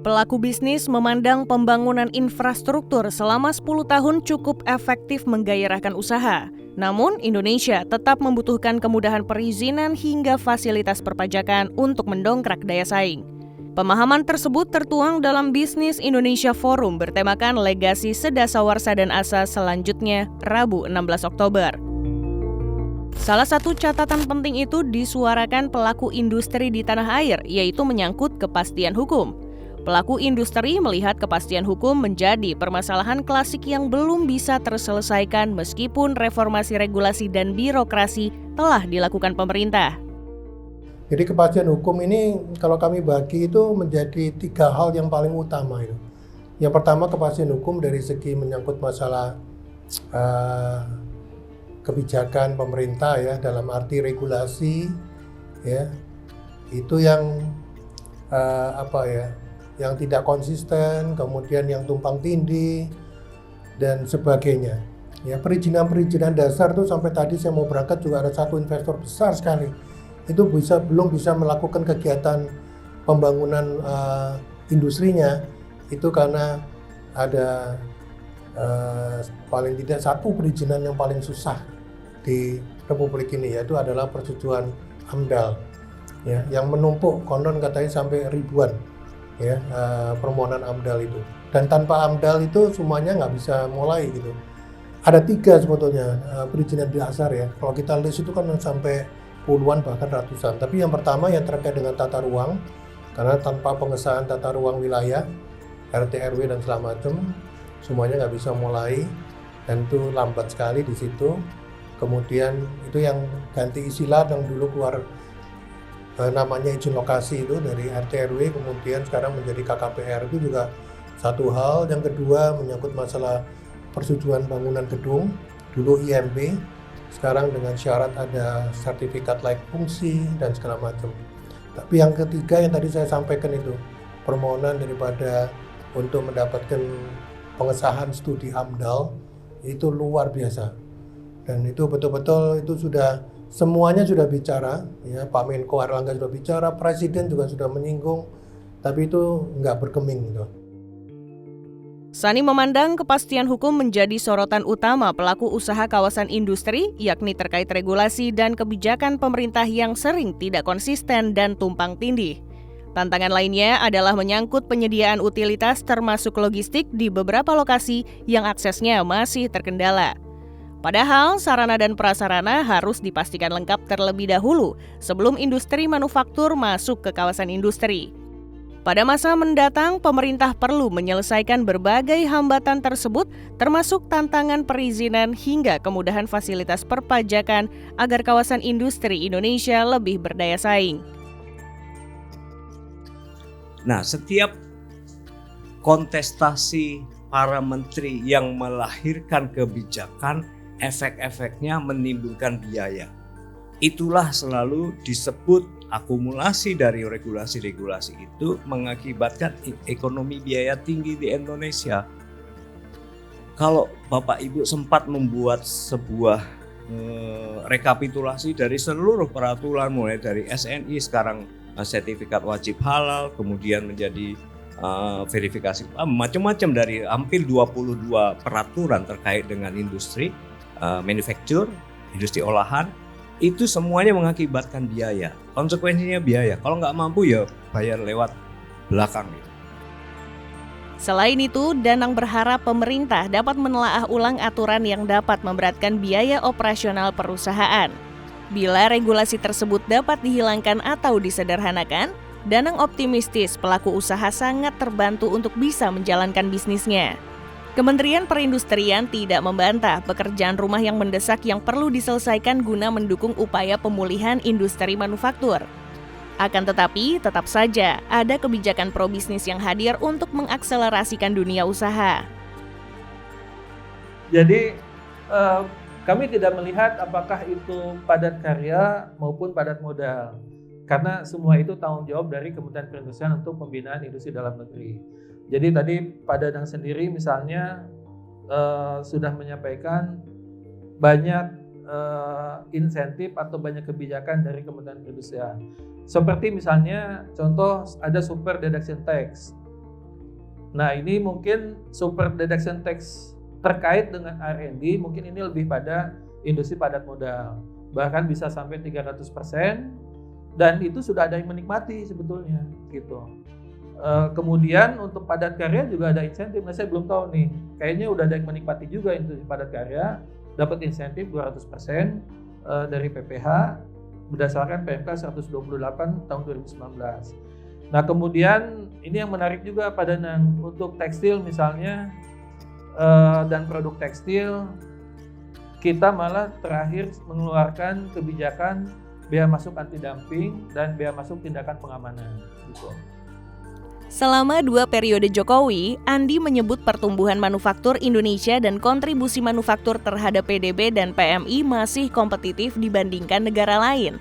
Pelaku bisnis memandang pembangunan infrastruktur selama 10 tahun cukup efektif menggairahkan usaha. Namun, Indonesia tetap membutuhkan kemudahan perizinan hingga fasilitas perpajakan untuk mendongkrak daya saing. Pemahaman tersebut tertuang dalam Bisnis Indonesia Forum bertemakan Legasi Sedasawarsa dan Asa selanjutnya, Rabu 16 Oktober. Salah satu catatan penting itu disuarakan pelaku industri di tanah air, yaitu menyangkut kepastian hukum. Pelaku industri melihat kepastian hukum menjadi permasalahan klasik yang belum bisa terselesaikan meskipun reformasi regulasi dan birokrasi telah dilakukan pemerintah. Jadi kepastian hukum ini kalau kami bagi itu menjadi 3 hal yang paling utama itu. Yang pertama kepastian hukum dari segi menyangkut masalah kebijakan pemerintah ya, dalam arti regulasi ya, itu yang yang tidak konsisten, kemudian yang tumpang tindih dan sebagainya. Ya, perizinan dasar tuh sampai tadi saya mau berangkat juga ada satu investor besar sekali. Itu belum bisa melakukan kegiatan pembangunan industrinya itu karena ada paling tidak satu perizinan yang paling susah di Republik ini, yaitu adalah persetujuan AMDAL ya, yang menumpuk konon katanya sampai ribuan ya, permohonan AMDAL itu, dan tanpa AMDAL itu semuanya nggak bisa mulai gitu. Ada 3 sebetulnya perizinan dasar ya, kalau kita list itu kan sampai puluhan bahkan ratusan. Tapi yang pertama yang terkait dengan tata ruang, karena tanpa pengesahan tata ruang wilayah RT RW dan segala macam semuanya nggak bisa mulai, dan itu lambat sekali di situ. Kemudian itu yang ganti istilah yang dulu keluar namanya izin lokasi itu dari RT RW kemudian sekarang menjadi KKPR, itu juga satu hal. Yang kedua menyangkut masalah persetujuan bangunan gedung, dulu IMB, sekarang dengan syarat ada sertifikat layak fungsi dan segala macam. Tapi yang ketiga yang tadi saya sampaikan itu, permohonan daripada untuk mendapatkan pengesahan studi AMDAL itu luar biasa. Dan itu betul-betul itu sudah semuanya sudah bicara, ya, Pak Menko Airlangga sudah bicara, Presiden juga sudah menyinggung, tapi itu nggak bergeming gitu. Sani memandang kepastian hukum menjadi sorotan utama pelaku usaha kawasan industri, yakni terkait regulasi dan kebijakan pemerintah yang sering tidak konsisten dan tumpang tindih. Tantangan lainnya adalah menyangkut penyediaan utilitas termasuk logistik di beberapa lokasi yang aksesnya masih terkendala. Padahal sarana dan prasarana harus dipastikan lengkap terlebih dahulu sebelum industri manufaktur masuk ke kawasan industri. Pada masa mendatang, pemerintah perlu menyelesaikan berbagai hambatan tersebut, termasuk tantangan perizinan hingga kemudahan fasilitas perpajakan agar kawasan industri Indonesia lebih berdaya saing. Nah, setiap kontestasi para menteri yang melahirkan kebijakan, efek-efeknya menimbulkan biaya. Itulah selalu disebut akumulasi dari regulasi-regulasi itu mengakibatkan ekonomi biaya tinggi di Indonesia. Kalau Bapak Ibu sempat membuat sebuah rekapitulasi dari seluruh peraturan mulai dari SNI sekarang sertifikat wajib halal, kemudian menjadi verifikasi macam-macam dari hampir 22 peraturan terkait dengan industri manufacture, industri olahan, itu semuanya mengakibatkan biaya. Konsekuensinya biaya. Kalau nggak mampu ya bayar lewat belakang. Selain itu, Danang berharap pemerintah dapat menelaah ulang aturan yang dapat memberatkan biaya operasional perusahaan. Bila regulasi tersebut dapat dihilangkan atau disederhanakan, Danang optimistis pelaku usaha sangat terbantu untuk bisa menjalankan bisnisnya. Kementerian Perindustrian tidak membantah pekerjaan rumah yang mendesak yang perlu diselesaikan guna mendukung upaya pemulihan industri manufaktur. Akan tetapi, tetap saja ada kebijakan pro-bisnis yang hadir untuk mengakselerasikan dunia usaha. Jadi, kami tidak melihat apakah itu padat karya maupun padat modal. Karena semua itu tanggung jawab dari Kementerian Perindustrian untuk pembinaan industri dalam negeri. Jadi tadi Pak Danang sendiri misalnya sudah menyampaikan banyak insentif atau banyak kebijakan dari Kementerian Perindustrian. Seperti misalnya contoh ada super deduction tax Nah, ini mungkin super deduction tax terkait dengan R&D, mungkin ini lebih pada industri padat modal. Bahkan bisa sampai 300%, dan itu sudah ada yang menikmati sebetulnya gitu. Kemudian untuk padat karya juga ada insentif. Nah, saya belum tahu nih, kayaknya udah ada yang menikmati juga industri padat karya, dapat insentif 200% dari PPH berdasarkan PMK 128 tahun 2019. Nah, kemudian ini yang menarik juga Pak Danang, untuk tekstil misalnya dan produk tekstil, kita malah terakhir mengeluarkan kebijakan bea masuk anti dumping dan bea masuk tindakan pengamanan gitu. Selama 2 periode Jokowi, Andi menyebut pertumbuhan manufaktur Indonesia dan kontribusi manufaktur terhadap PDB dan PMI masih kompetitif dibandingkan negara lain.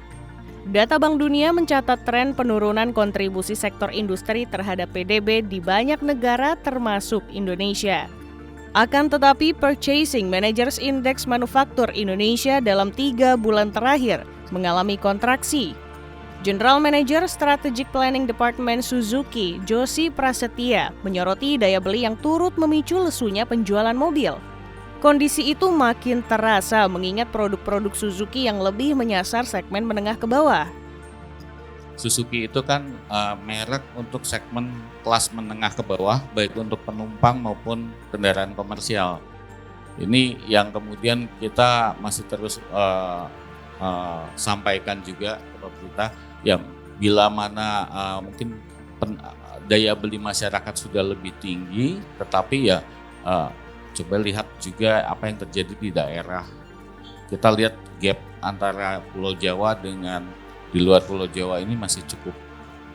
Data Bank Dunia mencatat tren penurunan kontribusi sektor industri terhadap PDB di banyak negara termasuk Indonesia. Akan tetapi, Purchasing Managers Index Manufaktur Indonesia dalam 3 bulan terakhir mengalami kontraksi. General Manager Strategic Planning Department Suzuki, Joshi Prasetya, menyoroti daya beli yang turut memicu lesunya penjualan mobil. Kondisi itu makin terasa mengingat produk-produk Suzuki yang lebih menyasar segmen menengah ke bawah. Suzuki itu kan merek untuk segmen kelas menengah ke bawah, baik untuk penumpang maupun kendaraan komersial. Ini yang kemudian kita masih terus sampaikan juga ke pemerintah, yang bila mana mungkin daya beli masyarakat sudah lebih tinggi, tetapi ya coba lihat juga apa yang terjadi di daerah. Kita lihat gap antara Pulau Jawa dengan di luar Pulau Jawa ini masih cukup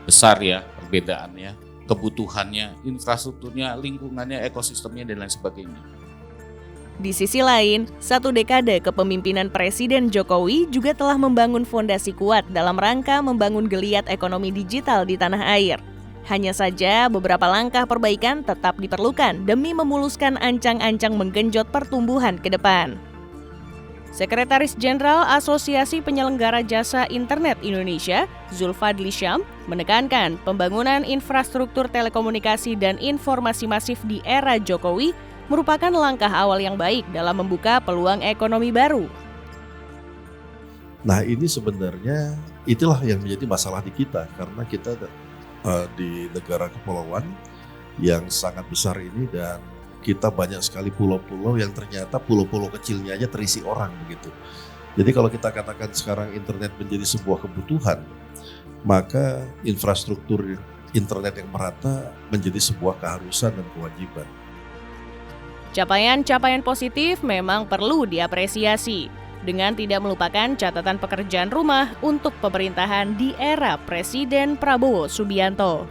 besar ya perbedaannya, kebutuhannya, infrastrukturnya, lingkungannya, ekosistemnya, dan lain sebagainya. Di sisi lain, 1 dekade kepemimpinan Presiden Jokowi juga telah membangun fondasi kuat dalam rangka membangun geliat ekonomi digital di tanah air. Hanya saja beberapa langkah perbaikan tetap diperlukan demi memuluskan ancang-ancang menggenjot pertumbuhan ke depan. Sekretaris Jenderal Asosiasi Penyelenggara Jasa Internet Indonesia, Zulfadli Syam, menekankan pembangunan infrastruktur telekomunikasi dan informasi masif di era Jokowi merupakan langkah awal yang baik dalam membuka peluang ekonomi baru. Nah, ini sebenarnya itulah yang menjadi masalah di kita, karena kita di negara kepulauan yang sangat besar ini, dan kita banyak sekali pulau-pulau yang ternyata pulau-pulau kecilnya aja terisi orang begitu. Jadi kalau kita katakan sekarang internet menjadi sebuah kebutuhan, maka infrastruktur internet yang merata menjadi sebuah keharusan dan kewajiban. Capaian-capaian positif memang perlu diapresiasi, dengan tidak melupakan catatan pekerjaan rumah untuk pemerintahan di era Presiden Prabowo Subianto.